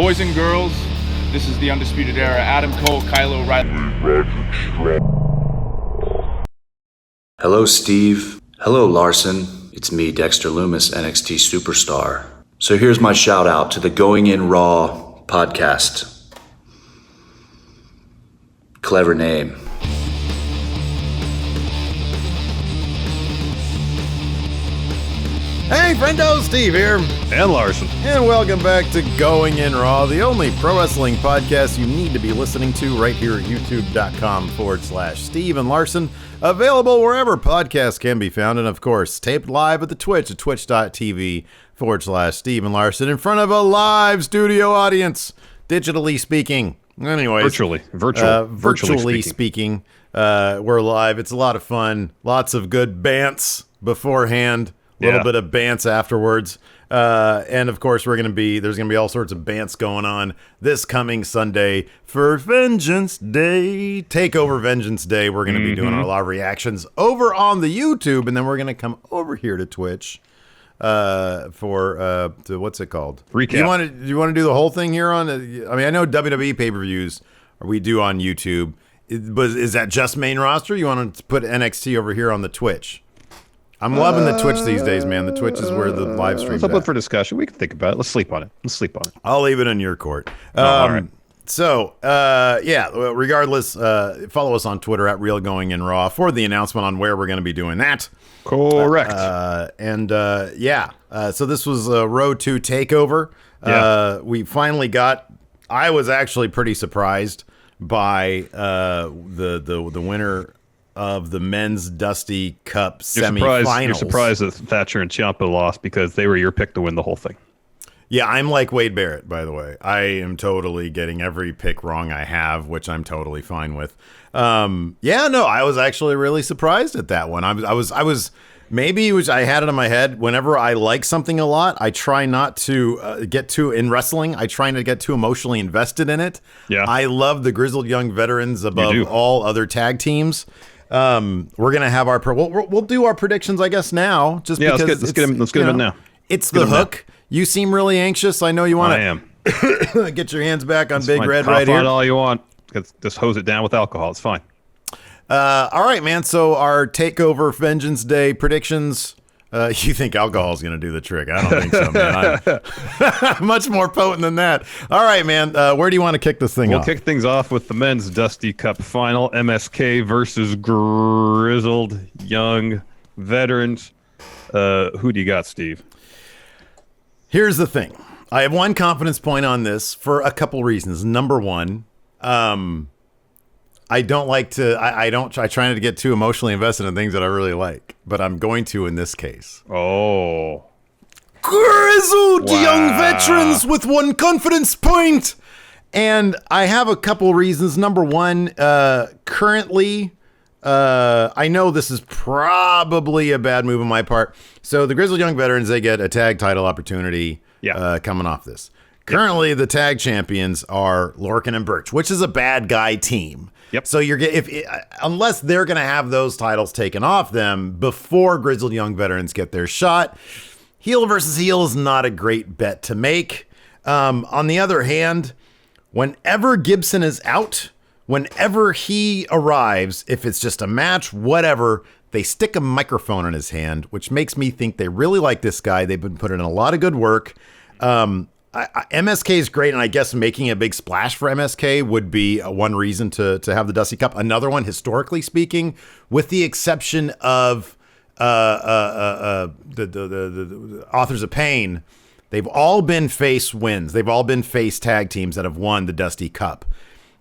Boys and girls, this is the Undisputed Era. Adam Cole, Kyle O'Reilly. Hello, Steve. Hello, Larson. It's me, Dexter Loomis, NXT Superstar. So here's my shout out to the Going In Raw podcast. Clever name. Hey, friendo, Steve here. And Larson. And welcome back to Going In Raw, the only pro wrestling podcast you need to be listening to right here at youtube.com/Steve and Larson. Available wherever podcasts can be found. And of course, taped live at the Twitch at twitch.tv/Steve and Larson in front of a live studio audience, digitally speaking. Anyways. Virtually speaking. We're live. It's a lot of fun. Lots of good bants beforehand. A little bit of bants afterwards. And of course, there's going to be all sorts of bants going on this coming Sunday for Vengeance Day. Takeover Vengeance Day. We're going to be doing our live reactions over on the YouTube, and then we're going to come over here to Twitch for what's it called? Recap. Do you want to do the whole thing here on? I mean, I know WWE pay-per-views we do on YouTube, but is that just main roster? You want to put NXT over here on the Twitch? I'm loving the Twitch these days, man. The Twitch is where the live stream's It's up for discussion. We can think about it. Let's sleep on it. I'll leave it in your court. All right. So, regardless, follow us on Twitter at RealGoingInRaw for the announcement on where we're going to be doing that. Correct. So this was Road to Takeover. We finally I was actually pretty surprised by the winner of the men's Dusty Cup semifinals. You're surprised that Thatcher and Ciampa lost because they were your pick to win the whole thing. Yeah, I'm like Wade Barrett, by the way. I am totally getting every pick wrong I have, which I'm totally fine with. I was actually really surprised at that one. I had it in my head. Whenever I like something a lot, I try not to get too in wrestling. I try not to get too emotionally invested in it. Yeah, I love the Grizzled Young Veterans above all other tag teams. We're gonna have we'll do our predictions, I guess, now. Just because let's get them in now. It's the hook. You seem really anxious. I know you want to. I am. Get your hands back on Big Red right here. Cough on all you want. Just hose it down with alcohol. It's fine. All right, man. So our Takeover Vengeance Day predictions. You think alcohol is going to do the trick? I don't think so, man. I'm much more potent than that. All right, man. Where do you want to kick this thing off? We'll kick things off with the men's Dusty Cup final. MSK versus Grizzled Young Veterans. Who do you got, Steve? Here's the thing. I have one confidence point on this for a couple reasons. Number one, I try not to get too emotionally invested in things that I really like, but I'm going to in this case. Oh. Grizzled Young Veterans with one confidence point. And I have a couple reasons. Number one, currently, I know this is probably a bad move on my part. So the Grizzled Young Veterans, they get a tag title opportunity coming off this. Currently, the tag champions are Lorcan and Birch, which is a bad guy team. Yep. So unless they're going to have those titles taken off them before Grizzled Young Veterans get their shot, heel versus heel is not a great bet to make. On the other hand, whenever Gibson is out, whenever he arrives, if it's just a match, whatever, they stick a microphone in his hand, which makes me think they really like this guy. They've been putting in a lot of good work. MSK is great, and I guess making a big splash for MSK would be one reason to have the Dusty Cup. Another one, historically speaking, with the exception of the Authors of Pain, they've all been face wins. They've all been face tag teams that have won the Dusty Cup.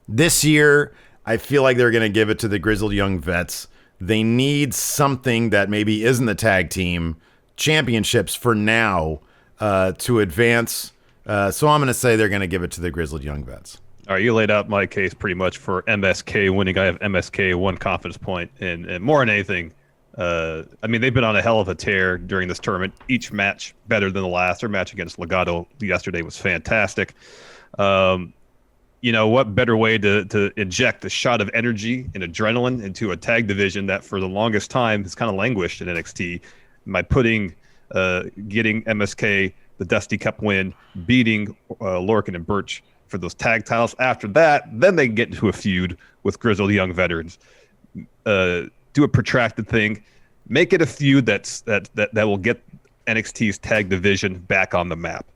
This year, I feel like they're going to give it to the Grizzled Young Vets. They need something that maybe isn't the tag team championships for now to advance. So I'm going to say they're going to give it to the Grizzled Young Vets. All right, you laid out my case pretty much for MSK winning. I have MSK one confidence point, and more than anything, I mean, they've been on a hell of a tear during this tournament. Each match better than the last. Their match against Legado yesterday was fantastic. What better way to inject a shot of energy and adrenaline into a tag division that for the longest time has kind of languished in NXT by getting MSK the Dusty Cup win, beating Lorcan and Birch for those tag titles. After that, then they get into a feud with Grizzled Young Veterans. Do a protracted thing, make it a feud that will get NXT's tag division back on the map.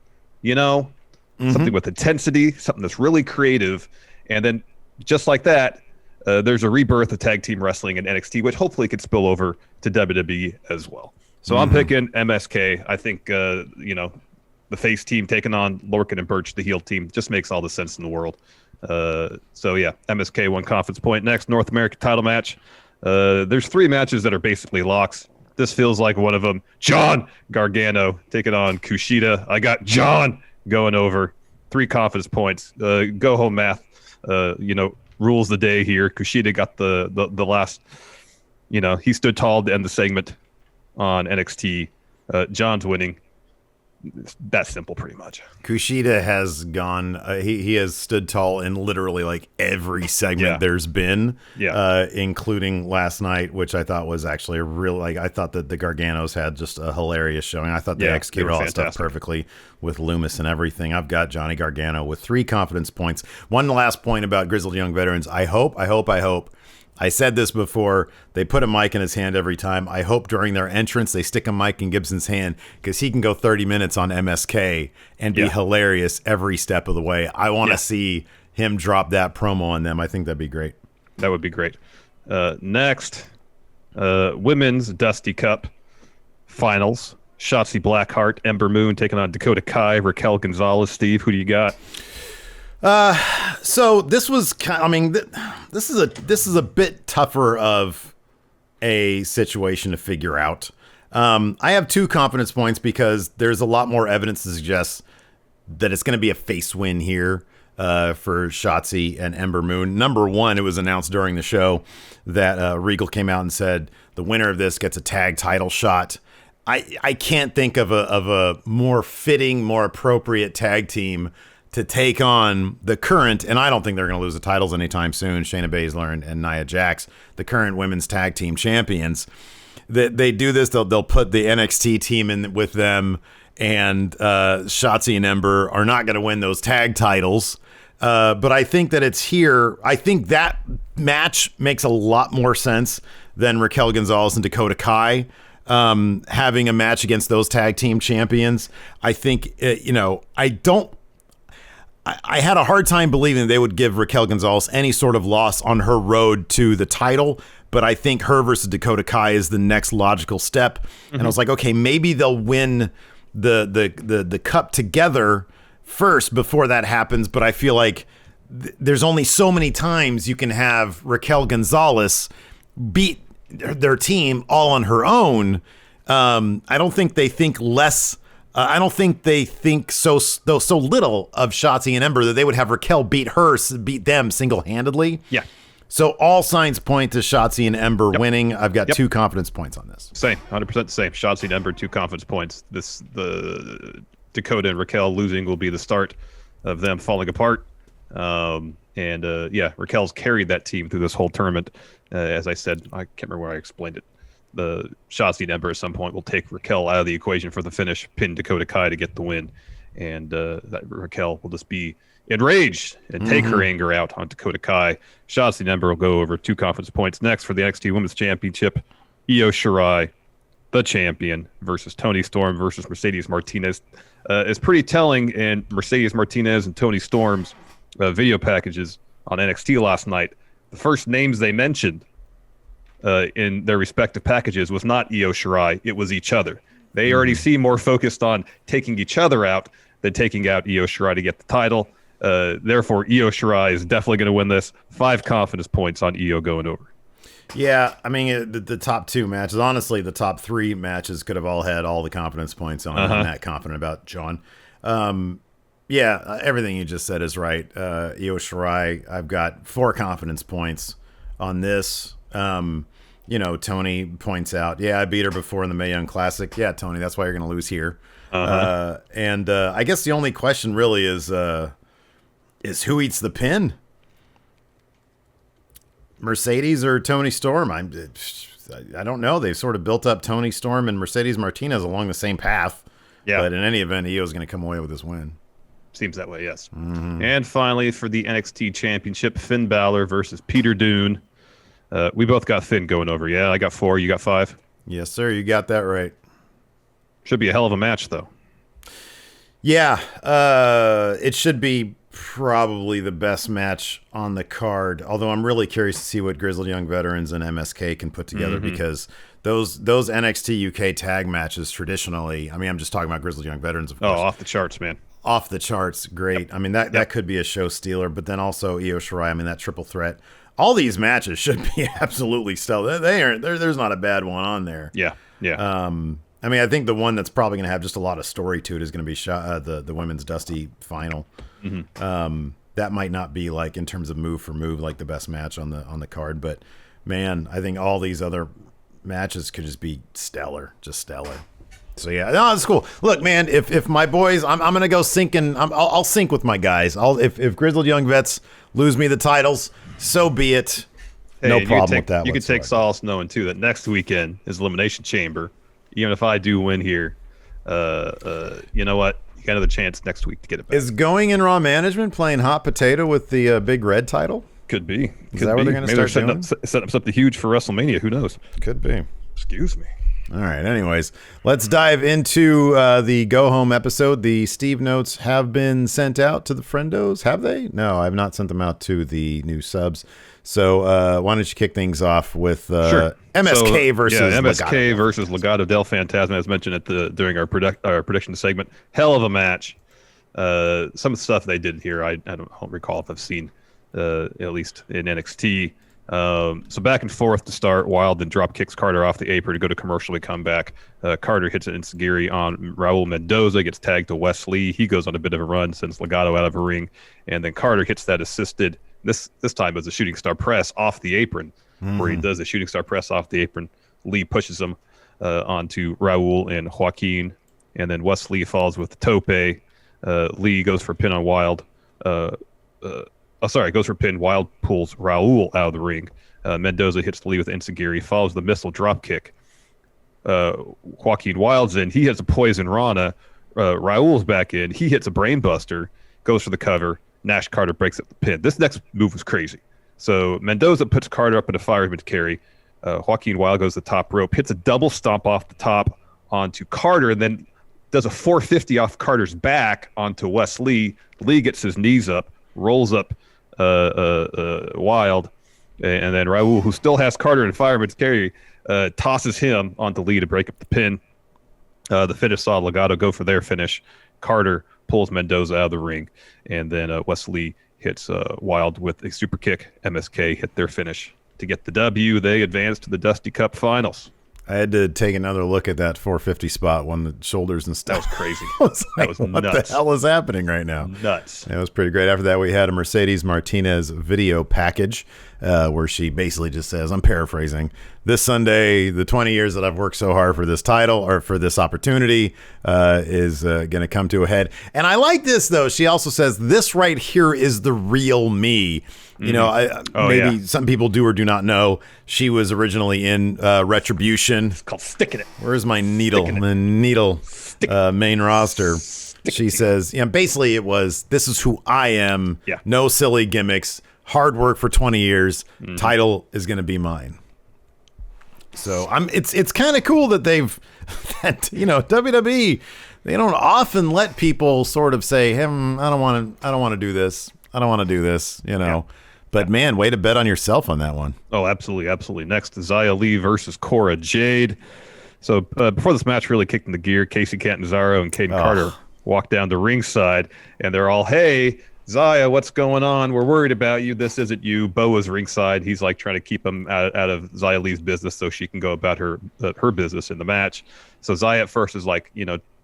Something with intensity, something that's really creative, and then just like that, there's a rebirth of tag team wrestling in NXT, which hopefully could spill over to WWE as well. So I'm picking MSK. I think the face team taking on Lorcan and Birch, the heel team, just makes all the sense in the world. So yeah, MSK 1 confidence point. Next, North American title match. There's 3 matches that are basically locks. This feels like one of them. John Gargano taking on Kushida. I got John going over. 3 confidence points. Go home math. Rules the day here. Kushida got the last. He stood tall to end the segment on NXT. John's winning. It's that simple, pretty much. Kushida has gone. He has stood tall in literally like every segment there's been, including last night, which I thought was actually a real. I thought that the Garganos had just a hilarious showing. I thought they executed all that stuff perfectly with Loomis and everything. I've got Johnny Gargano with 3 confidence points. One last point about Grizzled Young Veterans. I hope. I said this before. They put a mic in his hand every time. I hope during their entrance they stick a mic in Gibson's hand because he can go 30 minutes on MSK and be hilarious every step of the way. I want to see him drop that promo on them. I think that'd be great. That would be great. Next, Women's Dusty Cup Finals. Shotzi Blackheart, Ember Moon taking on Dakota Kai, Raquel Gonzalez. Steve, who do you got? So this was this is a bit tougher of a situation to figure out. I have 2 confidence points because there's a lot more evidence to suggest that it's going to be a face win here for Shotzi and Ember Moon. Number 1, it was announced during the show that Regal came out and said the winner of this gets a tag title shot. I can't think of a more fitting, more appropriate tag team to take on the current, and I don't think they're going to lose the titles anytime soon, Shayna Baszler and Nia Jax, the current women's tag team champions. They do this, they'll put the NXT team in with them, and Shotzi and Ember are not going to win those tag titles. But I think that it's here. I think that match makes a lot more sense than Raquel Gonzalez and Dakota Kai having a match against those tag team champions. I think, I had a hard time believing they would give Raquel Gonzalez any sort of loss on her road to the title, but I think her versus Dakota Kai is the next logical step. And I was like, okay, maybe they'll win the cup together first before that happens, but I feel like there's only so many times you can have Raquel Gonzalez beat their team all on her own. I don't think they think less. I don't think they think so little of Shotzi and Ember that they would have Raquel beat them single-handedly. Yeah. So all signs point to Shotzi and Ember winning. I've got 2 confidence points on this. Same, 100% the same. Shotzi and Ember, 2 confidence points. The Dakota and Raquel losing will be the start of them falling apart. Raquel's carried that team through this whole tournament. As I said, I can't remember where I explained it. The Shotzi and Ember at some point will take Raquel out of the equation for the finish, pin Dakota Kai to get the win, and that Raquel will just be enraged and take her anger out on Dakota Kai. Shotzi and Ember will go over 2 confidence points. Next, for the NXT Women's Championship, Io Shirai, the champion, versus Toni Storm versus Mercedes Martinez. It's pretty telling in Mercedes Martinez and Toni Storm's video packages on NXT last night. The first names they mentioned in their respective packages was not Io Shirai, it was each other. They already seem more focused on taking each other out than taking out Io Shirai to get the title. Therefore, Io Shirai is definitely going to win this. 5 confidence points on Io going over. Yeah, I mean, the top 2 matches, honestly, the top 3 matches could have all had all the confidence points on. I'm that confident about John. Everything you just said is right. Io Shirai, I've got 4 confidence points on this. Tony points out, I beat her before in the Mae Young Classic. Yeah, Tony, that's why you're going to lose here. I guess the only question really is who eats the pin? Mercedes or Toni Storm? I don't know. They've sort of built up Toni Storm and Mercedes Martinez along the same path. Yeah. But in any event, Io's going to come away with this win. Seems that way, yes. And finally, for the NXT Championship, Finn Balor versus Peter Dune. We both got Finn going over. Yeah, I got 4. You got 5? Yes, sir. You got that right. Should be a hell of a match, though. Yeah, it should be probably the best match on the card. Although I'm really curious to see what Grizzled Young Veterans and MSK can put together because those NXT UK tag matches traditionally, I mean, I'm just talking about Grizzled Young Veterans, of course. Oh, off the charts, man. Off the charts, great. I mean, that could be a show stealer, but then also Io Shirai, I mean, that triple threat. All these matches should be absolutely stellar. There's not a bad one on there. Yeah. I mean, I think the one that's probably going to have just a lot of story to it is going to be the women's Dusty final. That might not be like in terms of move for move like the best match on the card, but man, I think all these other matches could just be stellar, just stellar. So yeah, no, it's cool. Look, man, if my boys, I'm gonna go sinking. I'll sync with my guys. If Grizzled Young Vets lose me the titles, so be it. Hey, No problem with that. You can take solace knowing too that next weekend is Elimination Chamber. Even if I do win here, you know what? You got another chance next week to get it back. Is Going in Raw Management playing hot potato with the Big Red title? Could be. Is that what they're going to start doing? Setting up something huge for WrestleMania. Who knows? Could be. Excuse me. All right. Anyways, let's dive into the go home episode. The Steve notes have been sent out to the friendos. Have they? No, I have not sent them out to the new subs. So why don't you kick things off with Sure. MSK versus MSK Legado. versus Legado del Fantasma, as mentioned during our prediction segment. Hell of a match. Some of the stuff they did here, I don't recall if I've seen at least in NXT. So back and forth to start. Wild then drop kicks Carter off the apron to go to commercial. We come back. Carter hits an enziguri on Raul Mendoza, gets tagged to Wes Lee. He goes on a bit of a run, sends Legado out of a ring, and then Carter hits that assisted. This time as a shooting star press off the apron, where he does a shooting star press off the apron. Lee pushes him onto Raul and Joaquin, and then Wes Lee falls with the tope. Lee goes for a pin on Wild. Goes for a pin. Wild pulls Raul out of the ring. Mendoza hits Lee with enziguri, follows the missile drop kick. Joaquin Wild's in. He hits a poison Rana. Raul's back in. He hits a brainbuster, goes for the cover. Nash Carter breaks up the pin. This next move was crazy. So Mendoza puts Carter up in a fireman's carry. Joaquin Wild goes to the top rope, hits a double stomp off the top onto Carter, and then does a 450 off Carter's back onto Wes Lee. Lee gets his knees up, rolls up Wild, and then Raul, who still has Carter in fireman's carry, tosses him onto Lee to break up the pin. The finish saw Legado go for their finish. Carter pulls Mendoza out of the ring, and then Wes Lee hits Wild with a super kick. MSK hit their finish to get the W. They advance to the Dusty Cup Finals. I had to take another look at that 450 spot when the shoulders and stuff. That was crazy. That was what nuts. the hell is happening right now? Nuts. It was pretty great. After that, we had a Mercedes Martinez video package where she basically just says, I'm paraphrasing, this Sunday, the 20 years that I've worked so hard for this title or for this opportunity is going to come to a head. And I like this, though. She also says, this right here is the real me. You know, maybe some people do or do not know. She was originally in Retribution. It's called Sticking It. Where's my needle? The needle main roster. She says, basically it was, this is who I am. Yeah. No silly gimmicks. Hard work for 20 years. Title is going to be mine. So it's kind of cool that WWE, they don't often let people sort of say, hey, I don't want to do this. I don't want to do this, Yeah. But man, way to bet on yourself on that one. Oh, absolutely, absolutely. Next, Xia Li versus Cora Jade. So before this match really kicked into gear, Casey Catanzaro and Caden Carter walk down to ringside, and they're all, hey, Xia, what's going on? We're worried about you. This isn't you. Bo is ringside. He's like trying to keep him out of Xia Li's business so she can go about her business in the match. So Xia at first is like,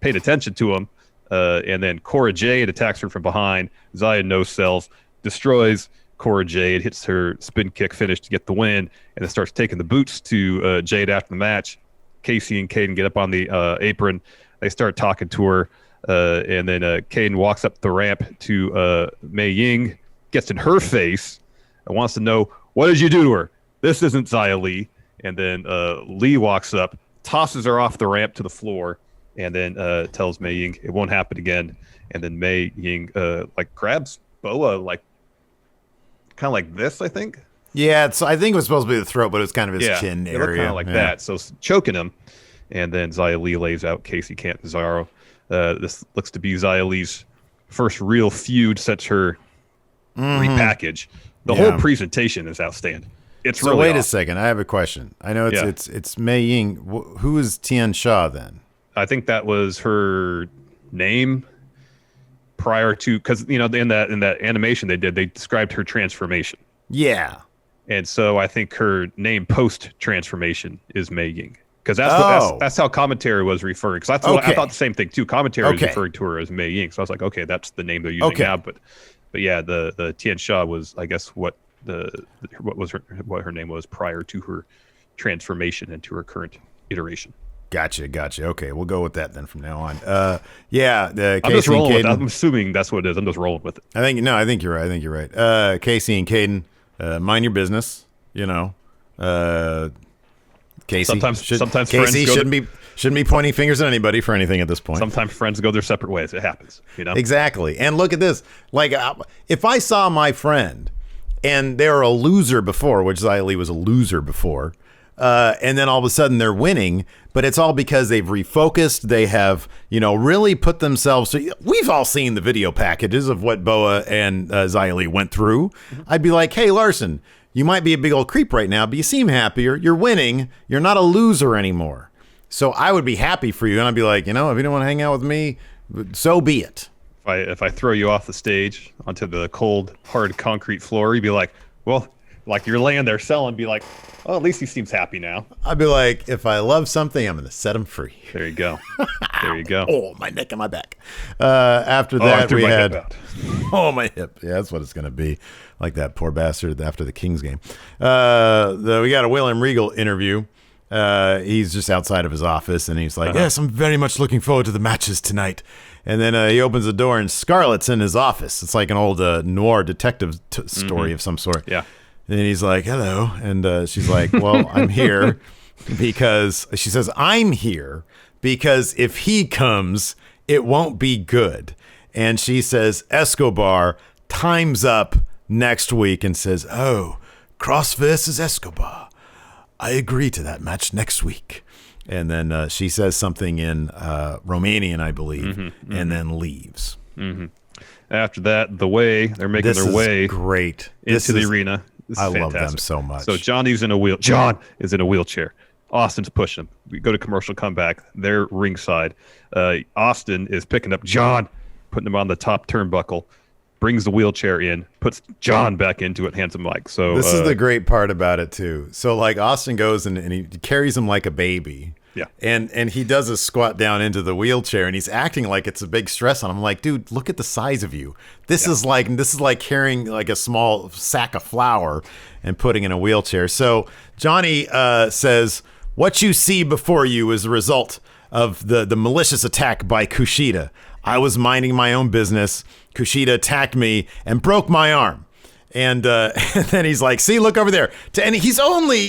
paid attention to him. And then Cora Jade attacks her from behind. Xia no-sells, destroys Cora Jade, hits her spin kick finish to get the win, and then starts taking the boots to Jade after the match. Casey and Caden get up on the apron. They start talking to her, and then Caden walks up the ramp to Mei Ying, gets in her face, and wants to know, what did you do to her? This isn't Xia Li. And then Lee walks up, tosses her off the ramp to the floor, and then tells Mei Ying it won't happen again. And then Mei Ying like grabs Boa like kind of like this, I think. Yeah, I think it was supposed to be the throat, but it was kind of his chin it area. looked kind of like that. So choking him, and then Xia Li lays out Casey Catanzaro. This looks to be Xia Li's first real feud since her repackage. The whole presentation is outstanding. It's so really wait awesome. a second. I have a question. I know it's Mei Ying. Who is Tian Sha then? I think that was her name prior to, because in that animation they described her transformation. Yeah. And so I think her name post transformation is Mei Ying, because that's how commentary was referring. Because I thought the same thing too. Commentary was referring to her as Mei Ying, so I was like, okay, that's the name they're using now. But yeah, the Tian Sha was, I guess, what her name was prior to her transformation into her current iteration. Gotcha. Okay, we'll go with that then from now on. I'm just rolling with it. I'm assuming that's what it is. I'm just rolling with it. I think you're right. Casey and Caden, mind your business. Casey. Sometimes Casey friends shouldn't be pointing fingers at anybody for anything at this point. Sometimes friends go their separate ways. It happens. Exactly. And look at this. Like, if I saw my friend and they're a loser before, which Xia Li was a loser before, and then all of a sudden they're winning, but it's all because they've refocused. They have, really put themselves. So we've all seen the video packages of what Boa and Xia Li went through. I'd be like, hey, Larson, you might be a big old creep right now, but you seem happier. You're winning. You're not a loser anymore. So I would be happy for you. And I'd be like, if you don't want to hang out with me, so be it. If I throw you off the stage onto the cold, hard concrete floor, you'd be like, well, like you're laying there selling, be like, oh, at least he seems happy now. I'd be like, if I love something, I'm going to set him free. There you go. There you go. Oh, my neck and my back. After that, we had... Oh, my hip. Yeah, that's what it's going to be. Like that poor bastard after the Kings game. We got a William Regal interview. He's just outside of his office, and he's like, yes, I'm very much looking forward to the matches tonight. And then he opens the door, and Scarlett's in his office. It's like an old noir detective story of some sort. Yeah. And he's like, hello. And she's like, well, I'm here because, she says, I'm here because if he comes, it won't be good. And she says, Escobar, time's up next week, and says, oh, Cross versus Escobar. I agree to that match next week. And then she says something in Romanian, I believe, and then leaves. After that, they're making their way great into the arena. This is I fantastic. love them so much. So John is in a wheelchair. Austin's pushing him. We go to commercial comeback. They're ringside. Austin is picking up John, putting him on the top turnbuckle, brings the wheelchair in, puts John back into it, hands him mic. So this is the great part about it too. So like Austin goes and he carries him like a baby. Yeah. And he does a squat down into the wheelchair, and he's acting like it's a big stress on him. I'm like, dude, look at the size of you. This is like carrying like a small sack of flour and putting in a wheelchair. So Johnny says, what you see before you is the result of the malicious attack by KUSHIDA. I was minding my own business. KUSHIDA attacked me and broke my arm. And then he's like, see, look over there. And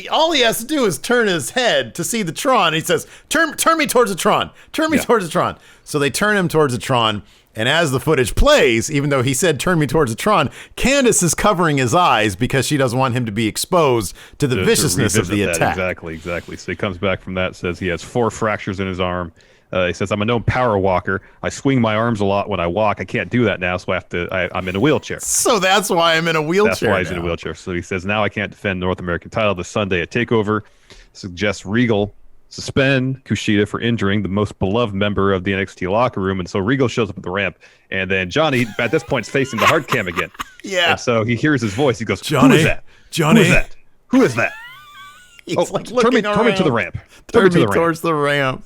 all he has to do is turn his head to see the Tron. He says, turn me towards the Tron. Turn me towards the Tron. So they turn him towards the Tron. And as the footage plays, even though he said, turn me towards the Tron, Candace is covering his eyes because she doesn't want him to be exposed to the viciousness of the attack. Exactly. So he comes back from that, says he has 4 fractures in his arm. He says, I'm a known power walker. I swing my arms a lot when I walk. I can't do that now, so I'm in a wheelchair. So that's why I'm in a wheelchair. That's why he's in a wheelchair. So he says, now I can't defend North American title this Sunday at TakeOver. Suggests Regal suspend KUSHIDA for injuring the most beloved member of the NXT locker room. And so Regal shows up at the ramp. And then Johnny, at this point, is facing the hard cam again. Yeah. And so he hears his voice. He goes, Johnny, who is that? Johnny. Who is that? Who is that? He's like turn me to the ramp. Turn me towards the ramp.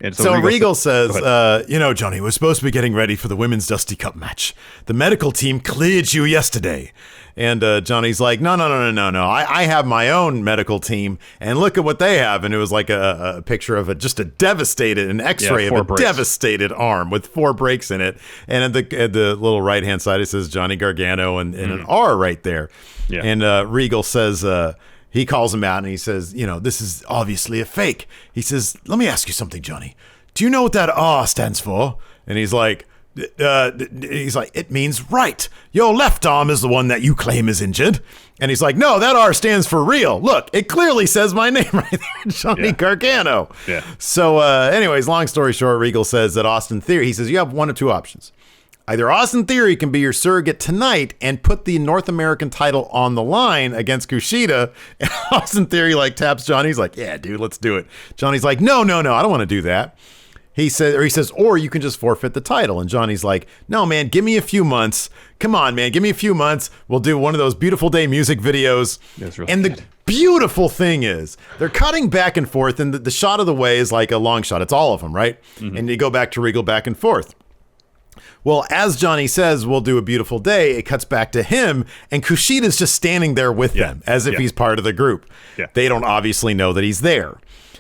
And so Regal says, Johnny, we're supposed to be getting ready for the Women's Dusty Cup match. The medical team cleared you yesterday. And Johnny's like, no. I have my own medical team, and look at what they have. And it was like a picture of an X-ray of a devastated arm with 4 breaks in it. And at the little right-hand side, it says Johnny Gargano and an R right there. Yeah. And Regal says... he calls him out and he says, this is obviously a fake. He says, let me ask you something, Johnny. do you know what that R stands for? And he's like, it means right. Your left arm is the one that you claim is injured. And he's like, no, that R stands for real. Look, it clearly says my name right there, Johnny Gargano. Yeah. So anyways, long story short, Regal says that Austin Theory, he says you have one of two options. Either Austin Theory can be your surrogate tonight and put the North American title on the line against Kushida. And Austin Theory like taps Johnny. He's like, yeah, dude, let's do it. Johnny's like, no, I don't want to do that. He says, or you can just forfeit the title. And Johnny's like, no, man, give me a few months. Come on, man, give me a few months. We'll do one of those beautiful day music videos. And the beautiful thing is they're cutting back and forth. And the shot of the way is like a long shot. It's all of them, right? Mm-hmm. And you go back to Regal back and forth. Well, as Johnny says, we'll do a beautiful day. It cuts back to him, and Kushida's just standing there with them as if he's part of the group. Yeah. They don't obviously know that he's there.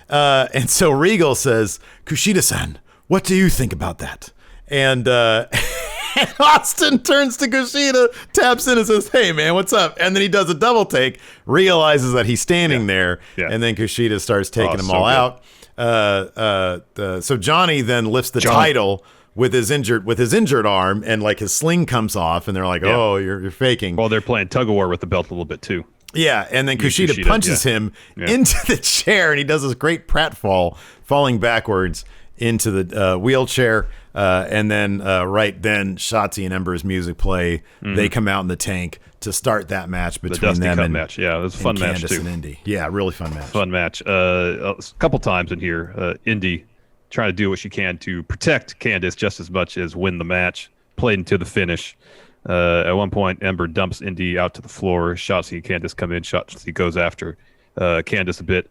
And so Regal says, Kushida-san, what do you think about that? And Austin turns to Kushida, taps in and says, hey, man, what's up? And then he does a double take, realizes that he's standing there, and then Kushida starts taking them all out. So Johnny then lifts the title with his injured arm, and like his sling comes off, and they're like, oh, you're faking. Well, they're playing tug of war with the belt a little bit too. Yeah, and then Kushida punches him into the chair, and he does this great pratfall, falling backwards into the wheelchair. And then then Shotzi and Ember's music play. Mm-hmm. They come out in the tank to start that match between them and match. Yeah, it was a fun match too. And Indy. Yeah, really fun match. Fun match. A couple times in here, Indy trying to do what she can to protect Candice just as much as win the match. Played into the finish. At one point, Ember dumps Indy out to the floor. Shotzi and Candice come in. Shotzi goes after Candice a bit.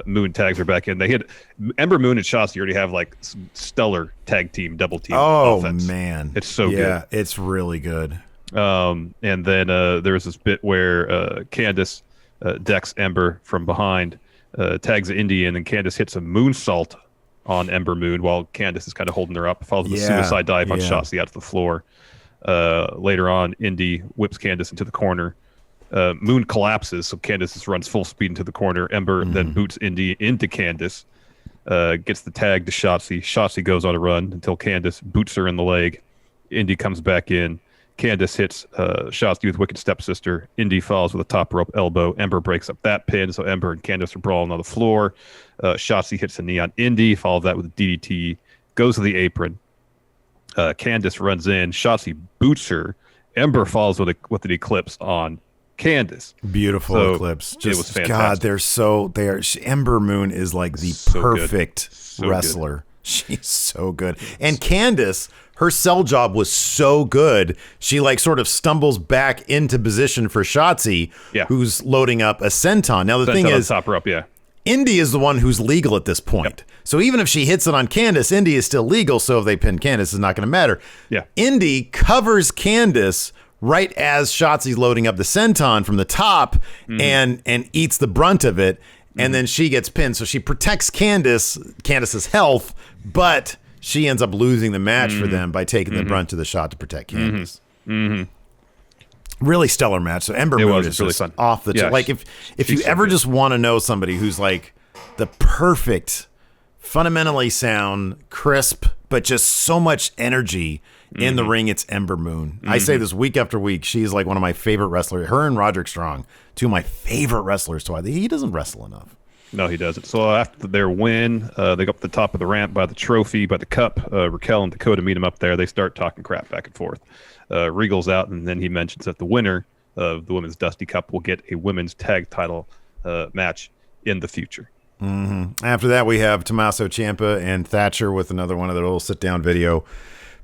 Moon tags her back in. They hit Ember, Moon, and Shotzi already have like some stellar tag team, double team offense. Man, it's so good. Yeah, it's really good. And then there's this bit where Candice decks Ember from behind, tags Indy in, and Candice hits a moonsault on Ember Moon while Candice is kind of holding her up. Follows the suicide dive on Shotzi out to the floor. Later on, Indy whips Candice into the corner. Moon collapses, so Candice runs full speed into the corner. Ember then boots Indy into Candice, gets the tag to Shotzi. Shotzi goes on a run until Candice boots her in the leg. Indy comes back in. Candice hits Shotzi with Wicked Stepsister. Indy falls with a top rope elbow. Ember breaks up that pin, so Ember and Candice are brawling on the floor. Shotzi hits a knee on Indy, follows that with a DDT, goes to the apron. Candice runs in. Shotzi boots her. Ember falls with an eclipse on Candice. Beautiful eclipse. It was fantastic. God, Ember Moon is like the perfect wrestler. Good. She's so good. And Candice, her sell job was so good. She like sort of stumbles back into position for Shotzi, who's loading up a senton. Now the thing is, top her up, Indy is the one who's legal at this point. Yep. So even if she hits it on Candice, Indy is still legal. So if they pin Candice, it's not going to matter. Yeah. Indy covers Candice right as Shotzi's loading up the senton from the top and eats the brunt of it. And then she gets pinned. So she protects Candice's health, but she ends up losing the match for them by taking the brunt of the shot to protect Candice. Really stellar match. So Ember Moon is really fun. Off the like if you ever just want to know somebody who's like the perfect, fundamentally sound, crisp, but just so much energy in the ring, it's Ember Moon. I say this week after week. She's like one of my favorite wrestlers. Her and Roderick Strong, two of my favorite wrestlers. So he doesn't wrestle enough. No, he doesn't. So after their win, they go up to the top of the ramp by the trophy, by the cup. Raquel and Dakota meet him up there. They start talking crap back and forth. Regal's out, and then he mentions that the winner of the Women's Dusty Cup will get a women's tag title match in the future. After that, we have Tommaso Ciampa and Thatcher with another one of their little sit-down video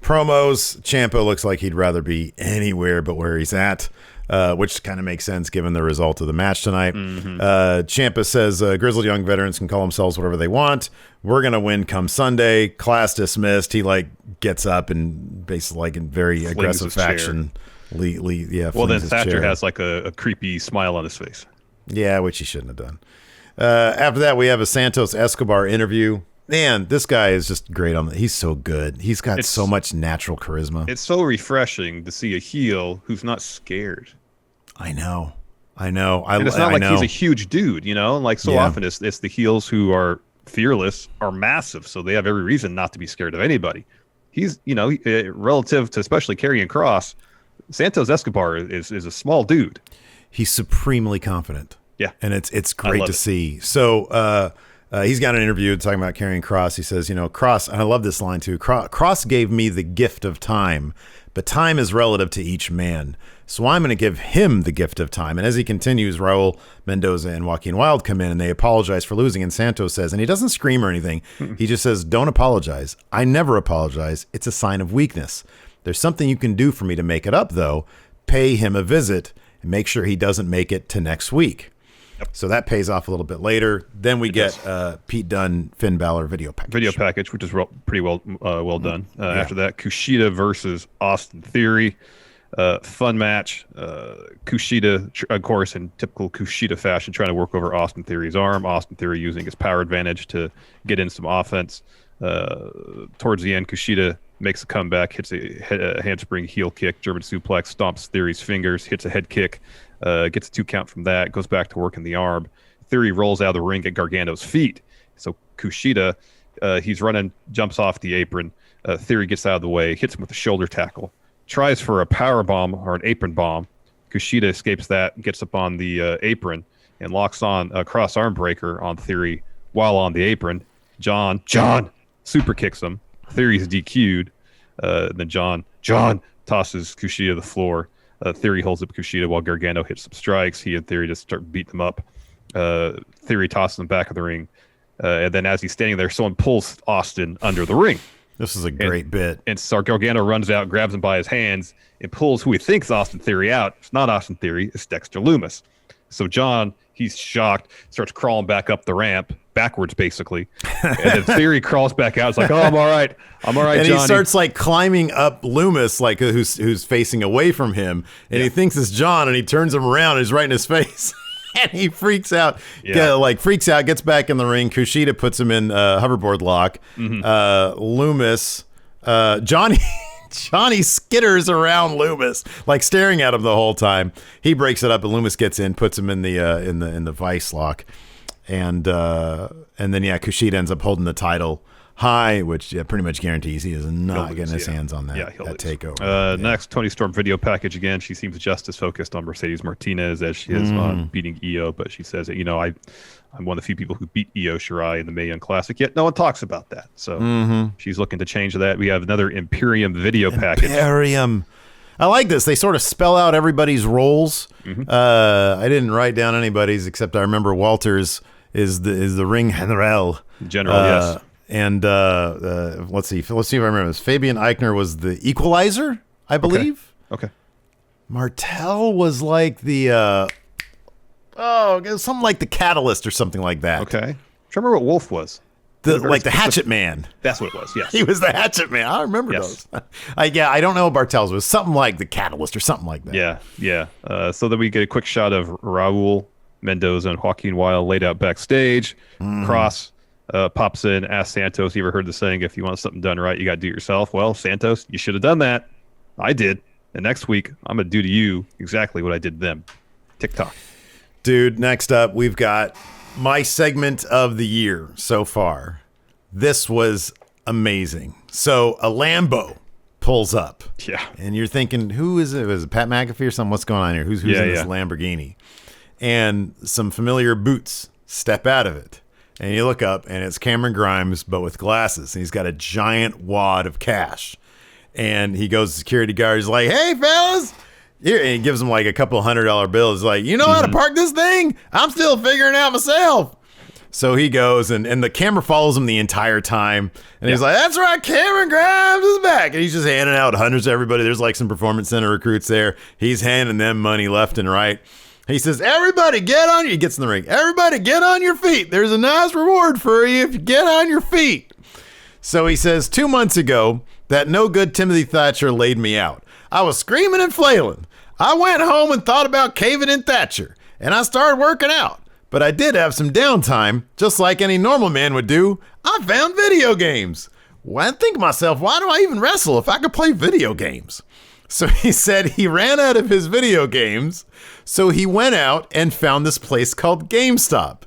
promos. Ciampa looks like he'd rather be anywhere but where he's at, which kind of makes sense given the result of the match tonight. Ciampa says Grizzled young veterans can call themselves whatever they want. We're going to win come Sunday. Class dismissed. He gets up and basically in very aggressive fashion. Well, then Thatcher has a creepy smile on his face. Yeah, which he shouldn't have done. After that, we have a Santos Escobar interview. Man, this guy is just great he's so good. He's got so much natural charisma. It's so refreshing to see a heel who's not scared. I know. And it's not like he's a huge dude, Like so often it's the heels who are Fearless are massive, so they have every reason not to be scared of anybody. He's, relative to especially Karrion Kross, Santos Escobar is a small dude. He's supremely confident. Yeah. And it's great to see. So he's got an interview talking about Karrion Kross. He says, Kross, and I love this line too, Kross gave me the gift of time, but time is relative to each man. So I'm going to give him the gift of time. And as he continues, Raul Mendoza and Joaquin Wilde come in and they apologize for losing. And Santos says, and he doesn't scream or anything. He just says, don't apologize. I never apologize. It's a sign of weakness. There's something you can do for me to make it up, though. Pay him a visit and make sure he doesn't make it to next week. Yep. So that pays off a little bit later. Then we get Pete Dunne, Finn Balor video package. Which is pretty well done. After that, Kushida versus Austin Theory. Fun match. Kushida, of course, in typical Kushida fashion, trying to work over Austin Theory's arm. Austin Theory using his power advantage to get in some offense. Towards the end, Kushida makes a comeback, hits a handspring heel kick, German suplex, stomps Theory's fingers, hits a head kick, gets a 2 count from that, goes back to working the arm. Theory rolls out of the ring at Gargano's feet. So Kushida, he's running, jumps off the apron. Theory gets out of the way, hits him with a shoulder tackle, tries for a power bomb or an apron bomb. Kushida escapes that, gets up on the apron, and locks on a cross arm breaker on Theory while on the apron. John super kicks him. Theory's DQ'd. Then John tosses Kushida to the floor. Theory holds up Kushida while Gargano hits some strikes. He and Theory just start beating them up. Theory tosses him back of the ring. And then as he's standing there, someone pulls Austin under the ring. This is a great bit. And so Gargano runs out, grabs him by his hands, and pulls who he thinks Austin Theory out. It's not Austin Theory, it's Dexter Lumis. So John, he's shocked, starts crawling back up the ramp, backwards basically. And then Theory crawls back out. It's like, oh, I'm all right, and Johnny. He starts like climbing up Lumis, like who's facing away from him, and he thinks it's John, and he turns him around, and he's right in his face. And he freaks out, gets back in the ring. Kushida puts him in hoverboard lock. Loomis, Johnny skitters around Loomis, like staring at him the whole time. He breaks it up, and Loomis gets in, puts him in the vice lock, and then Kushida ends up holding the title high, which pretty much guarantees he is not getting his hands on that takeover. Next, Toni Storm video package again. She seems just as focused on Mercedes Martinez as she is on beating Io, but she says that, I'm one of the few people who beat Io Shirai in the Mae Young Classic, yet no one talks about that. So she's looking to change that. We have another Imperium video package. Imperium. I like this. They sort of spell out everybody's roles. I didn't write down anybody's, except I remember Walter's is the ring general. Yes. And let's see if I remember this. Fabian Eichner was the equalizer, I believe. Okay. Martel was like the something like the catalyst or something like that. Okay. I remember what Wolf was. The Hatchet Man. That's what it was. Yes. He was the Hatchet Man. I remember those. I don't know what Bartel's was. Something like the catalyst or something like that. Yeah. So then we get a quick shot of Raul Mendoza and Joaquin Wilde laid out backstage. Cross pops in, asks Santos, you ever heard the saying, if you want something done right, you got to do it yourself? Well, Santos, you should have done that. I did. And next week, I'm going to do to you exactly what I did to them. TikTok. Dude, next up, we've got my segment of the year so far. This was amazing. So a Lambo pulls up. Yeah. And you're thinking, who is it? Was it Pat McAfee or something? What's going on here? Who's in this Lamborghini? And some familiar boots step out of it. And you look up, and it's Cameron Grimes, but with glasses. And he's got a giant wad of cash. And he goes to the security guard. He's like, hey, fellas. Here. And he gives him like a couple $100 bills. He's like, you know how to park this thing? I'm still figuring it out myself. So he goes, and the camera follows him the entire time. And he's like, that's right, Cameron Grimes is back. And he's just handing out hundreds to everybody. There's like some Performance Center recruits there. He's handing them money left and right. He says, everybody he gets in the ring. Everybody get on your feet. There's a nice reward for you if you get on your feet. So he says, 2 months ago, that no good Timothy Thatcher laid me out. I was screaming and flailing. I went home and thought about caving in Thatcher, and I started working out. But I did have some downtime, just like any normal man would do. I found video games. Well, I think to myself, why do I even wrestle if I could play video games? So he said he ran out of his video games, so he went out and found this place called GameStop.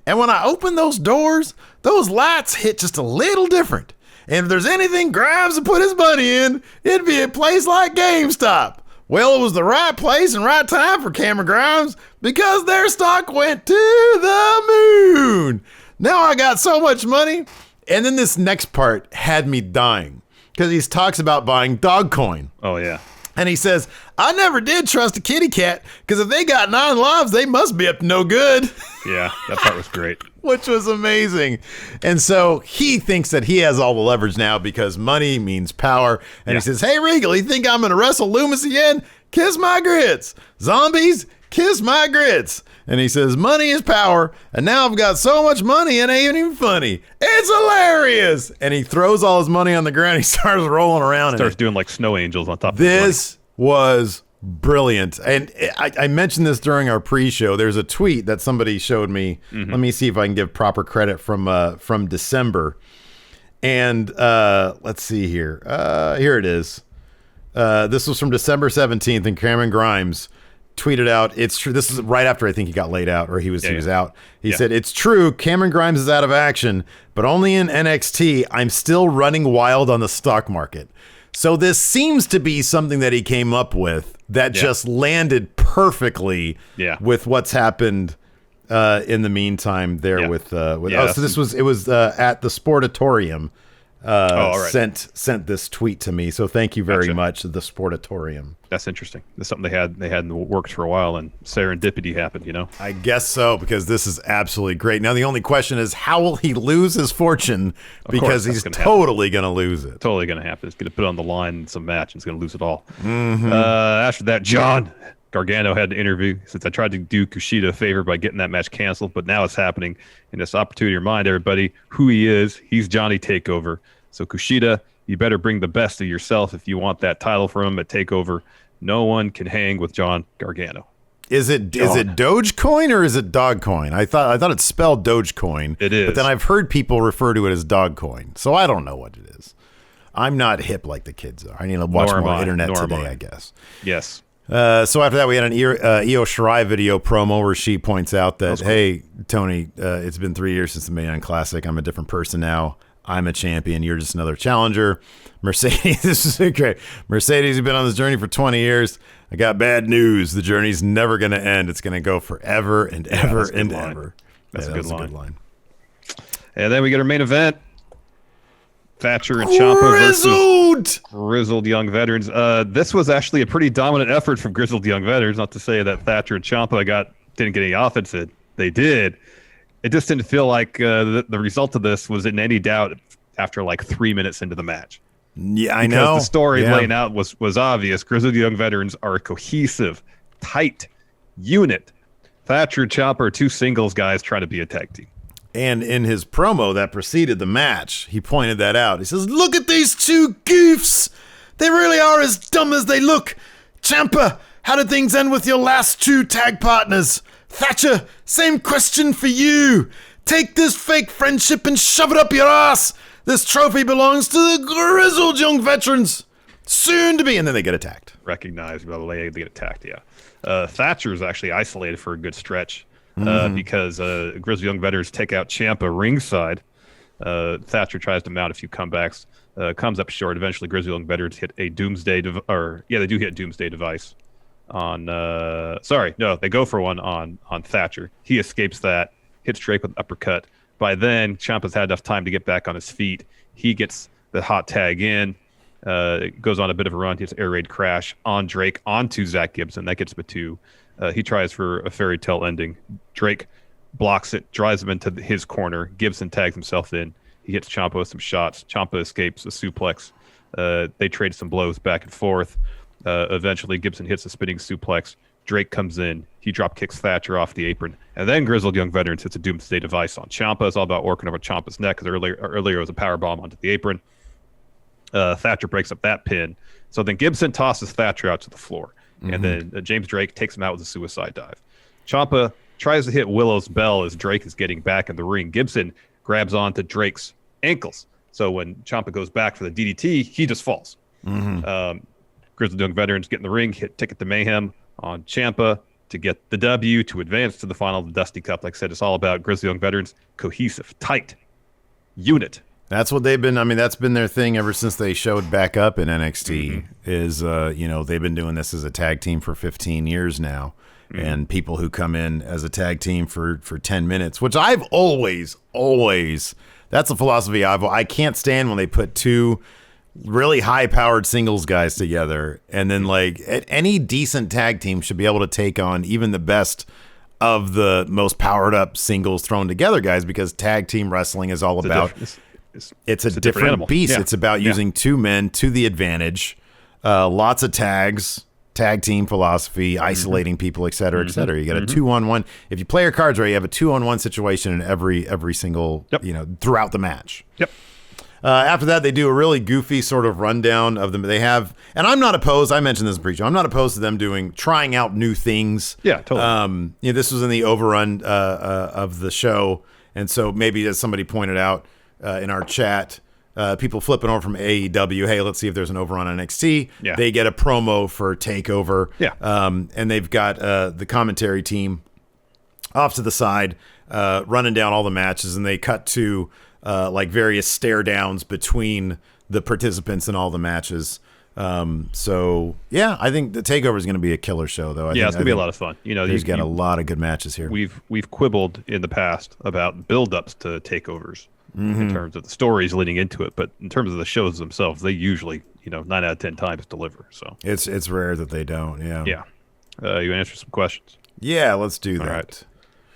And when I open those doors, those lights hit just a little different. And if there's anything Grimes would put his money in, it'd be a place like GameStop. Well, it was the right place and right time for Cameron Grimes because their stock went to the moon. Now I got so much money. And then this next part had me dying because he talks about buying Dogcoin. Oh, yeah. And he says, I never did trust a kitty cat because if they got 9 lives, they must be up to no good. Yeah, that part was great. Which was amazing. And so he thinks that he has all the leverage now because money means power. And he says, hey, Regal, you think I'm going to wrestle Loomis again? Kiss my grits. Zombies, kiss my grits. And he says, money is power. And now I've got so much money, it ain't even funny. It's hilarious. And he throws all his money on the ground. He starts rolling around. Starts doing like snow angels on top of this was brilliant. And I mentioned this during our pre-show. There's a tweet that somebody showed me. Let me see if I can give proper credit from December. And let's see here. Here it is. This was from December 17th, and Cameron Grimes tweeted out, it's true. This is right after I think he got laid out, or he was out. He said, it's true, Cameron Grimes is out of action, but only in NXT. I'm still running wild on the stock market. So this seems to be something that he came up with that just landed perfectly with what's happened in the meantime there with so this was at the Sportatorium sent this tweet to me. So thank you very much, the Sportatorium. That's interesting. That's something they had in the works for a while, and serendipity happened, you know? I guess so, because this is absolutely great. Now the only question is, how will he lose his fortune? Because he's totally going to lose it. Totally going to happen. He's going to put it on the line in some match, and he's going to lose it all. After that, John Gargano had to interview. He says, I tried to do Kushida a favor by getting that match canceled, but now it's happening. And this opportunity to remind everybody who he is. He's Johnny Takeover. So Kushida, you better bring the best of yourself if you want that title from him at Takeover. No one can hang with John Gargano. Is it Dogecoin or is it Dogcoin? I thought it's spelled Dogecoin. It is. But then I've heard people refer to it as Dogcoin. So I don't know what it is. I'm not hip like the kids are. I need to watch more internet today, I guess. Yes. So after that, we had an Io Shirai video promo where she points out that, hey, Tony, it's been 3 years since the Mae Young Classic. I'm a different person now. I'm a champion. You're just another challenger. Mercedes, this is great. Mercedes, you've been on this journey for 20 years. I got bad news. The journey's never going to end. It's going to go forever and ever and ever. That's a good line. And then we get our main event. Thatcher and Ciampa versus Grizzled Young Veterans. This was actually a pretty dominant effort from Grizzled Young Veterans. Not to say that Thatcher and Ciampa didn't get any offense. They did. It just didn't feel like the result of this was in any doubt after like 3 minutes into the match. Yeah, I know. The story laying out was obvious. Grizzled Young Veterans are a cohesive, tight unit. Thatcher and Ciampa are two singles guys trying to be a tag team. And in his promo that preceded the match, he pointed that out. He says, look at these two goofs. They really are as dumb as they look. Ciampa, how did things end with your last two tag partners? Thatcher, same question for you. Take this fake friendship and shove it up your ass. This trophy belongs to the Grizzled Young Veterans. Soon to be. And then they get attacked. Recognized by the way they get attacked, yeah. Thatcher is actually isolated for a good stretch because Grizzled Young Veterans take out Ciampa ringside. Thatcher tries to mount a few comebacks. Comes up short. Eventually, Grizzled Young Veterans hit a Doomsday they do hit Doomsday device. They go for one on Thatcher. He escapes that, hits Drake with an uppercut. By then, Ciampa's had enough time to get back on his feet. He gets the hot tag in, goes on a bit of a run, hits air raid crash on Drake, onto Zach Gibson. That gets Batu. He tries for a fairy tale ending. Drake blocks it, drives him into his corner. Gibson tags himself in. He hits Ciampa with some shots. Ciampa escapes a suplex. They trade some blows back and forth. Eventually, Gibson hits a spinning suplex. Drake comes in. He drop kicks Thatcher off the apron. And then Grizzled Young Veterans hits a Doomsday device on Ciampa. It's all about working over Ciampa's neck because earlier it was a powerbomb onto the apron. Thatcher breaks up that pin. So then Gibson tosses Thatcher out to the floor. And then James Drake takes him out with a suicide dive. Ciampa tries to hit Willow's bell as Drake is getting back in the ring. Gibson grabs onto Drake's ankles. So when Ciampa goes back for the DDT, he just falls. Grizzled Young Veterans get in the ring, hit Ticket to Mayhem on Ciampa, to get the W, to advance to the final of the Dusty Cup. Like I said, it's all about Grizzled Young Veterans, cohesive, tight unit. That's what they've been. I mean, that's been their thing ever since they showed back up in NXT. Is they've been doing this as a tag team for 15 years now, and people who come in as a tag team for 10 minutes, which I've always that's a philosophy I can't stand when they put two really high-powered singles guys together, and then like any decent tag team should be able to take on even the best of the most powered up singles thrown together guys, because tag team wrestling is all about. It's a different beast. Yeah. It's about using two men to the advantage. Lots of tags, tag team philosophy, isolating people, et cetera, et cetera. You got a 2-on-1. If you play your cards right, you have a 2-on-1 situation in every single, throughout the match. Yep. After that, they do a really goofy sort of rundown of them. They have, and I'm not opposed. I mentioned this pre-show. I'm not opposed to them trying out new things. Yeah, totally. This was in the overrun of the show, and so maybe as somebody pointed out in our chat, people flipping over from AEW. Hey, let's see if there's an overrun on NXT. Yeah. They get a promo for Takeover. Yeah. And they've got the commentary team off to the side, running down all the matches, and they cut to like various stare downs between the participants in all the matches. So yeah, I think the Takeover is going to be a killer show, though. It's going to be a lot of fun. There's got a lot of good matches here. We've quibbled in the past about build-ups to Takeovers in terms of the stories leading into it, but in terms of the shows themselves, they usually 9 out of 10 times deliver. So it's rare that they don't. Yeah. Yeah. You answer some questions. Yeah, let's do that. All right.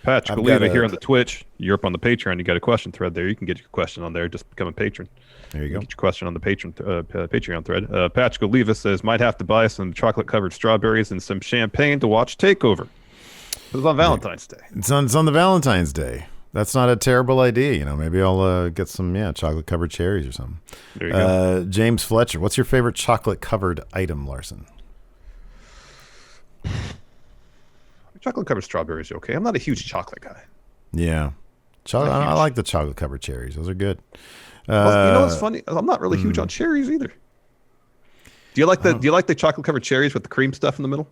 Patch, go leave it here on the Twitch. You're up on the Patreon. You got a question thread there. You can get your question on there. Just become a patron. There you go. Get your question on the Patreon thread. Patch Goliva says, might have to buy some chocolate-covered strawberries and some champagne to watch Takeover. It was on Valentine's Day. It's on the Valentine's Day. That's not a terrible idea. Maybe I'll get some chocolate-covered cherries or something. There you go. James Fletcher, what's your favorite chocolate-covered item, Larson? Chocolate-covered strawberries are okay. I'm not a huge chocolate guy. Yeah. I like the chocolate-covered cherries. Those are good. Well, what's funny? I'm not really huge on cherries either. Do you like the chocolate-covered cherries with the cream stuff in the middle,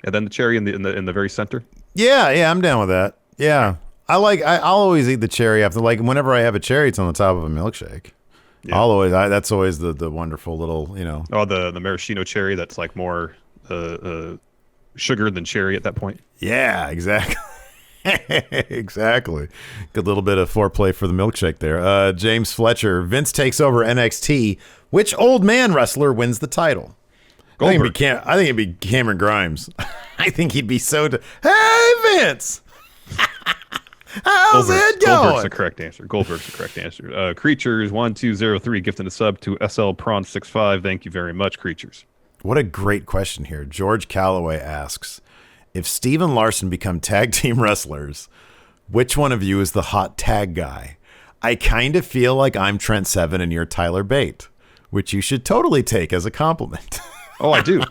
and then the cherry in the very center? Yeah, I'm down with that. Yeah, I'll always eat the cherry after. Like whenever I have a cherry, it's on the top of a milkshake. Yeah. That's always the wonderful little Oh, the maraschino cherry that's like more sugar than cherry at that point. Yeah, exactly. Exactly. Good little bit of foreplay for the milkshake there. James Fletcher, Vince takes over NXT. Which old man wrestler wins the title? I think it'd be Cameron Grimes. I think he'd be hey, Vince! How's it going? Goldberg's the correct answer. Creatures 1203 gifting a sub to SL Prawn 65. Thank you very much, Creatures. What a great question here. George Calloway asks, if Steve and Larson become tag team wrestlers, which one of you is the hot tag guy? I kind of feel like I'm Trent Seven and you're Tyler Bate, which you should totally take as a compliment. Oh, I do.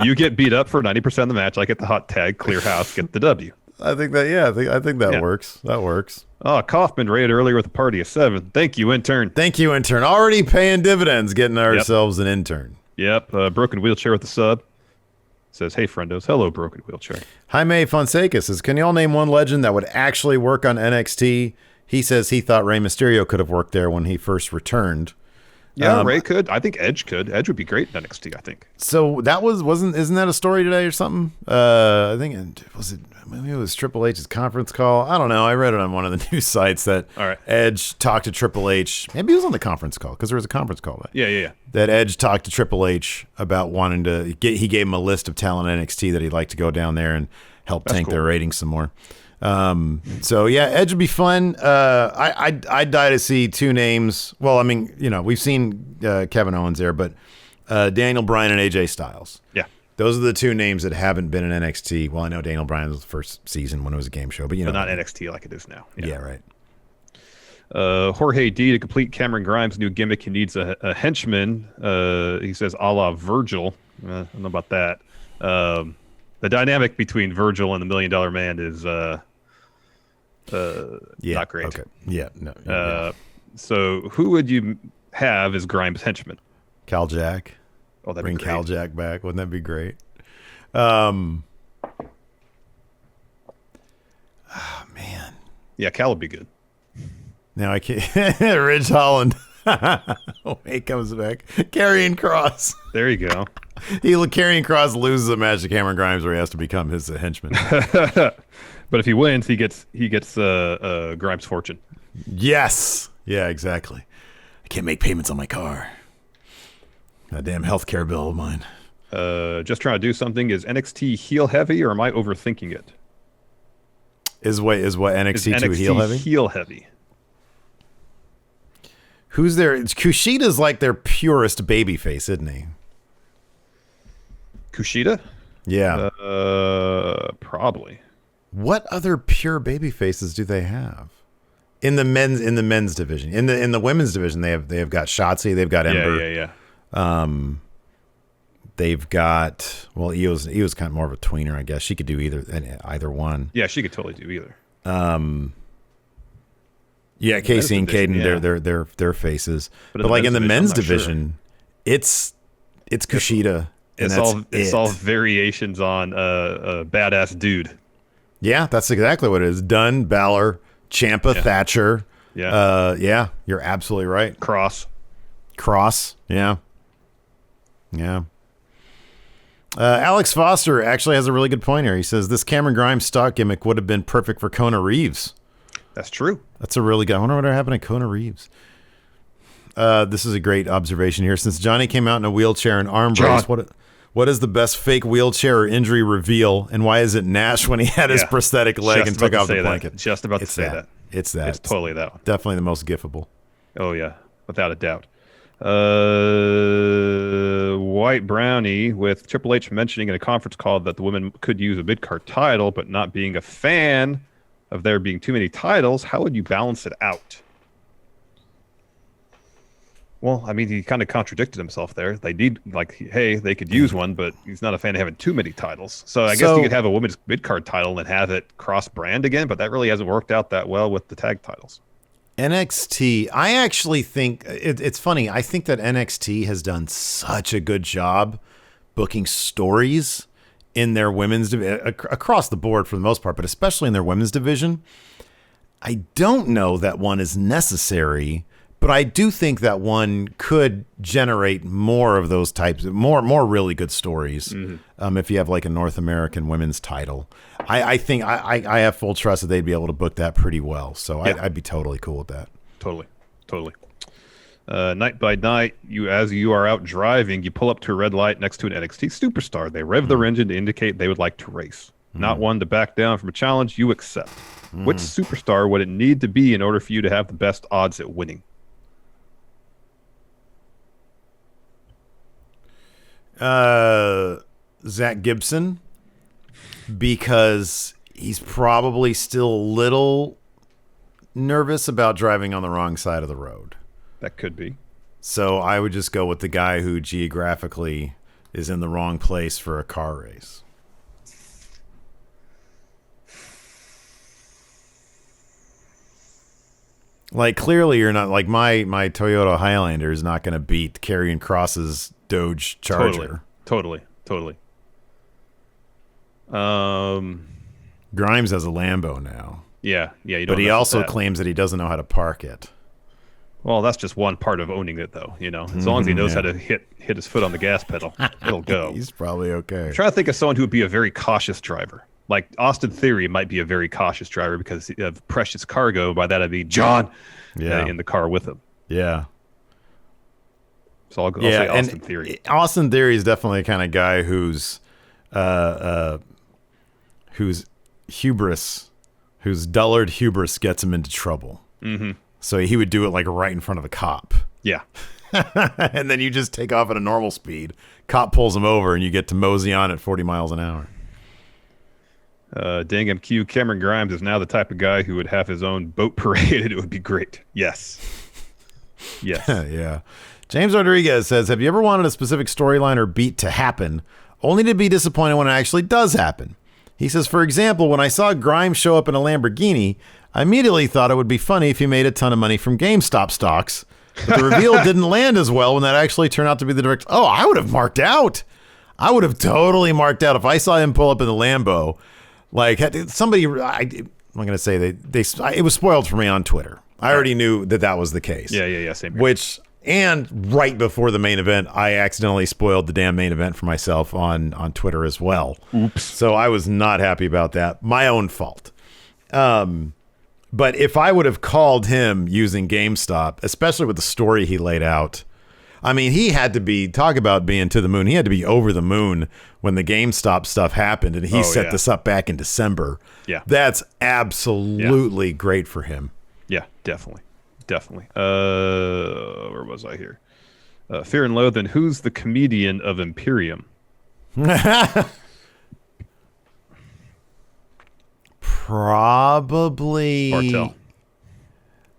You get beat up for 90% of the match. I get the hot tag, clear house, get the W. I think that works. That works. Oh, Kaufman rated earlier with a party of 7. Thank you, intern. Already paying dividends, getting ourselves an intern. Yep. Broken Wheelchair with the sub. Says, hey, friendos. Hello, Broken Wheelchair. Jaime Fonseca says, can y'all name one legend that would actually work on NXT? He says he thought Rey Mysterio could have worked there when he first returned. Yeah, Rey could. I think Edge could. Edge would be great in NXT, I think. So that isn't that a story today or something? I think maybe it was Triple H's conference call. I don't know. I read it on one of the news sites that Edge talked to Triple H. Maybe it was on the conference call because there was a conference call. Yeah. That Edge talked to Triple H about wanting to he gave him a list of talent in NXT that he'd like to go down there and help tank their ratings some more. So yeah, Edge would be fun. I'd die to see two names. Well, I mean, we've seen Kevin Owens there, but Daniel Bryan and AJ Styles. Yeah, those are the two names that haven't been in NXT. Well, I know Daniel Bryan was the first season when it was a game show, but not NXT like it is now. Yeah, right. Jorge D, to complete Cameron Grimes' new gimmick, he needs a henchman. He says, a la Virgil. I don't know about that. The dynamic between Virgil and the $1 Million Man is not great. Okay. Yeah. No. So who would you have as Grimes' henchman? Cal Jack. Oh, that'd Bring be great. Cal Jack back. Wouldn't that be great? Oh, man. Yeah, Cal would be good. Now I can't. Ridge Holland. He comes back. Karrion Kross. There you go. Karrion Kross loses a match to Cameron Grimes where he has to become his henchman. But if he wins, he gets Grimes' fortune. Yes. Yeah, exactly. I can't make payments on my car. That damn healthcare bill of mine. Just trying to do something. Is NXT heel heavy, or am I overthinking it? Is what NXT too heel heavy? Heel heavy. Who's there? Kushida's like their purest babyface, isn't he? Kushida? Yeah. Probably. What other pure baby faces do they have? In the men's division. In the women's division, they have got Shotzi, they've got Ember. Yeah. They've got Io's kind of more of a tweener, I guess. She could do either one. Yeah, she could totally do either. Yeah, Casey and Caden, they're faces. But like in the men's division, it's Kushida. It's all variations on a badass dude. Yeah, that's exactly what it is. Dunn, Balor, Ciampa, Thatcher. Yeah. You're absolutely right. Cross. Yeah. Alex Foster actually has a really good point here. He says this Cameron Grimes stock gimmick would have been perfect for Kona Reeves. That's true. That's a really good. I wonder what happened to Kona Reeves. This is a great observation here. Since Johnny came out in a wheelchair and arm brace, what is the best fake wheelchair or injury reveal, and why is it Nash when he had his prosthetic leg and took off the blanket? Just about to say that. It's that. It's totally that one. Definitely the most gifable. Oh, yeah. Without a doubt. White Brownie with Triple H mentioning in a conference call that the women could use a mid-card title, but not being a fan of there being too many titles. How would you balance it out? Well, I mean, he kind of contradicted himself there. They need, they could use one, but he's not a fan of having too many titles. So I guess you could have a women's mid-card title and have it cross-brand again, but that really hasn't worked out that well with the tag titles. NXT, I actually think, it's funny, I think that NXT has done such a good job booking stories in their women's division, across the board for the most part, but especially in their women's division. I don't know that one is necessary, but I do think that one could generate more of those types, more really good stories. If you have like a North American women's title, I think I have full trust that they'd be able to book that pretty well. So I'd be totally cool with that. Totally. Night by night, as you are out driving, you pull up to a red light next to an NXT superstar. They rev their engine to indicate they would like to race. Not one to back down from a challenge, you accept. Which superstar would it need to be in order for you to have the best odds at winning? Zach Gibson, because he's probably still a little nervous about driving on the wrong side of the road. That could be. So I would just go with the guy who geographically is in the wrong place for a car race. Like, clearly you're not, like, my Toyota Highlander is not going to beat Karrion Kross's Dodge Charger. Totally. Grimes has a Lambo now. Yeah. But he also claims that he doesn't know how to park it. Well, that's just one part of owning it, though. As long as he knows how to hit his foot on the gas pedal, it'll go. He's probably okay. I'm trying to think of someone who would be a very cautious driver. Like Austin Theory might be a very cautious driver because of precious cargo. By that I mean John in the car with him. Yeah. So I'll say Austin Theory. Austin Theory is definitely the kind of guy whose hubris, whose dullard hubris gets him into trouble. Mm-hmm. So he would do it like right in front of a cop. Yeah. And then you just take off at a normal speed. Cop pulls him over and you get to mosey on at 40 miles an hour. Dang MQ, Cameron Grimes is now the type of guy who would have his own boat parade and it would be great. Yes. Yeah. James Rodriguez says, have you ever wanted a specific storyline or beat to happen, only to be disappointed when it actually does happen? He says, for example, when I saw Grimes show up in a Lamborghini, I immediately thought it would be funny if he made a ton of money from GameStop stocks. But the reveal didn't land as well when that actually turned out to be the direct. Oh, I would have marked out. I would have totally marked out if I saw him pull up in the Lambo. Like somebody, I'm going to say it was spoiled for me on Twitter. I already knew that was the case. Yeah. Same here. And right before the main event, I accidentally spoiled the damn main event for myself on Twitter as well. Oops. So I was not happy about that. My own fault. But if I would have called him using GameStop, especially with the story he laid out, I mean, he had to be, talk about being to the moon. He had to be over the moon when the GameStop stuff happened, and he set this up back in December. Yeah. That's absolutely great for him. Yeah, definitely. Where was I here? Fear and Loathing. Who's the comedian of Imperium? Probably. Bartel.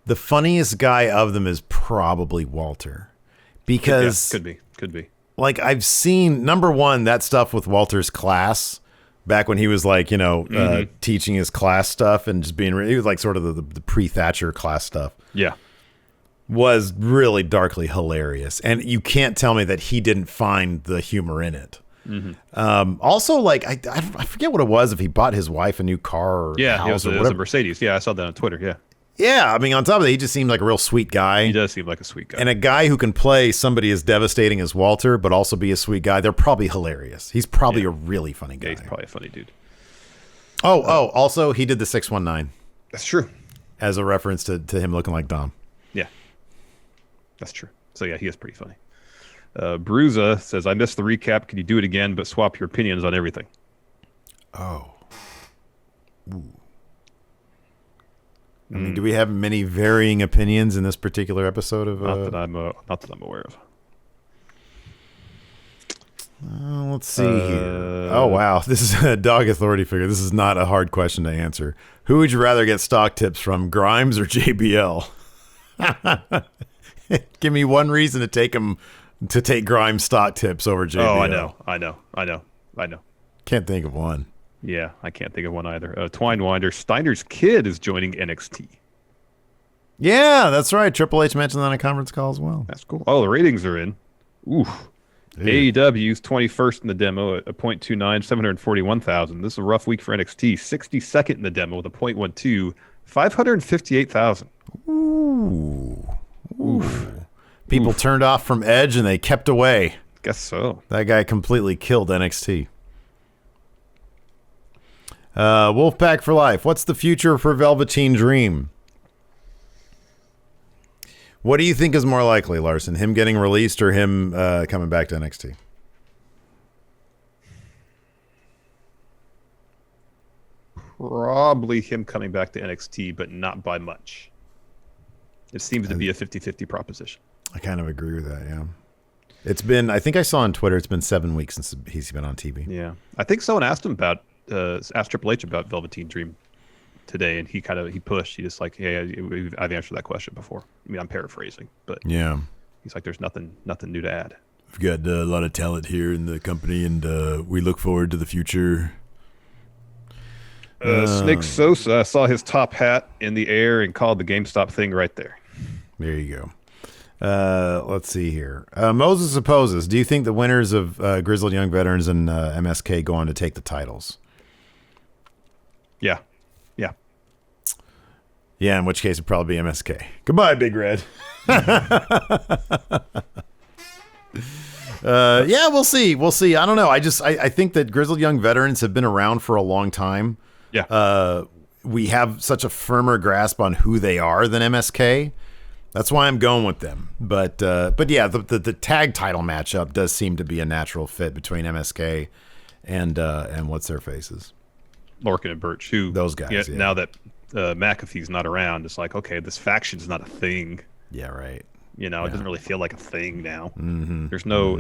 The funniest guy of them is probably Walter. Because could be. Like, I've seen, number one, that stuff with Walter's class back when he was like, teaching his class stuff and just being, he was like sort of the pre-Thatcher class stuff. Yeah. Was really darkly hilarious. And you can't tell me that he didn't find the humor in it. Also, like, I forget what it was, if he bought his wife a new car or house it was a Mercedes. Yeah, I saw that on Twitter. Yeah. Yeah, I mean, on top of that, he just seemed like a real sweet guy. He does seem like a sweet guy. And a guy who can play somebody as devastating as Walter, but also be a sweet guy. They're probably hilarious. He's probably a really funny guy. Yeah, he's probably a funny dude. Also, he did the 619. That's true. As a reference to him looking like Dom. Yeah. That's true. So, yeah, he is pretty funny. Bruza says, I missed the recap. Can you do it again, but swap your opinions on everything? Oh. Ooh. I mean, do we have many varying opinions in this particular episode of? Not that I'm aware of. Let's see here. Oh wow, this is a dog authority figure. This is not a hard question to answer. Who would you rather get stock tips from, Grimes or JBL? Give me one reason to take Grimes stock tips over JBL. Oh, I know. Can't think of one. Yeah, I can't think of one either. Twinewinder, Steiner's kid is joining NXT. Yeah, that's right. Triple H mentioned that on a conference call as well. That's cool. Oh, the ratings are in. Oof. AEW's 21st in the demo at a .29, 741,000. This is a rough week for NXT. 62nd in the demo with a .12, 558,000. Ooh. People turned off from Edge and they kept away. Guess so. That guy completely killed NXT. Wolfpack for life. What's the future for Velveteen Dream? What do you think is more likely, Larson? Him getting released or him coming back to NXT? Probably him coming back to NXT, but not by much. It seems to be a 50-50 proposition. I kind of agree with that, yeah. It's been, I think I saw on Twitter, it's been 7 weeks since he's been on TV. Yeah. I think someone asked him about asked Triple H about Velveteen Dream today, and he pushed. He just like, hey, I've answered that question before. I mean, I'm paraphrasing, but yeah, he's like, there's nothing new to add. We've got a lot of talent here in the company, and we look forward to the future. Snake Sosa saw his top hat in the air and called the GameStop thing right there. There you go. Let's see here. Moses opposes. Do you think the winners of Grizzled Young Veterans and MSK go on to take the titles? Yeah, in which case it'd probably be MSK. Goodbye, Big Red. Yeah, we'll see. I don't know. I think that Grizzled Young Veterans have been around for a long time. Yeah. We have such a firmer grasp on who they are than MSK. That's why I'm going with them. But yeah, the tag title matchup does seem to be a natural fit between MSK and what's their faces, Lorcan and Birch. Who those guys? Yeah. Now that McAfee's not around, it's like, okay, this faction's not a thing. Yeah, right. It doesn't really feel like a thing now. Mm-hmm. There's no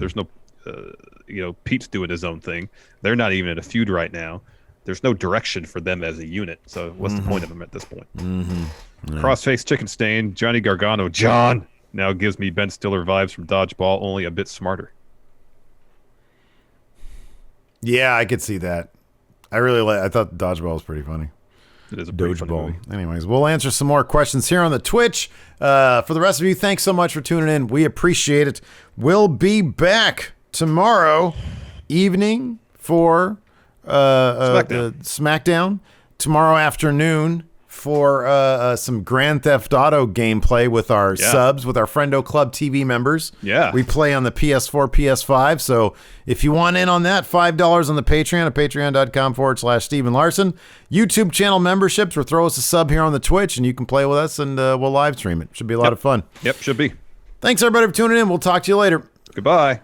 Pete's doing his own thing. They're not even in a feud right now. There's no direction for them as a unit. So what's the point of them at this point? Mm-hmm. Yeah. Crossface Chicken Stain, Johnny Gargano, John now gives me Ben Stiller vibes from Dodgeball, only a bit smarter. Yeah, I could see that. I thought Dodgeball was pretty funny. It is a pretty funny movie. Anyways, we'll answer some more questions here on the Twitch. For the rest of you, thanks so much for tuning in. We appreciate it. We'll be back tomorrow evening for SmackDown. Tomorrow afternoon for some Grand Theft Auto gameplay with our subs, with our Friendo Club TV members. Yeah. We play on the PS4, PS5. So if you want in on that, $5 on the Patreon at patreon.com/Steven Larson. YouTube channel memberships, or throw us a sub here on the Twitch and you can play with us and we'll live stream it. Should be a lot of fun. Yep, should be. Thanks everybody for tuning in. We'll talk to you later. Goodbye.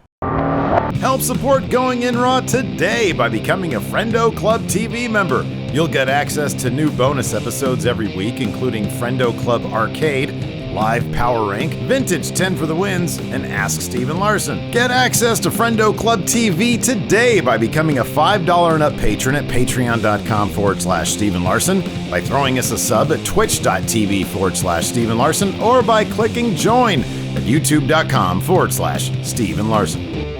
Help support Going In Raw today by becoming a Friendo Club TV member. You'll get access to new bonus episodes every week, including Friendo Club Arcade, Live Power Rank, Vintage 10 for the Wins, and Ask Steven Larson. Get access to Friendo Club TV today by becoming a $5 and up patron at patreon.com/Steven Larson, by throwing us a sub at twitch.tv/Steven Larson, or by clicking join at youtube.com/Steven Larson.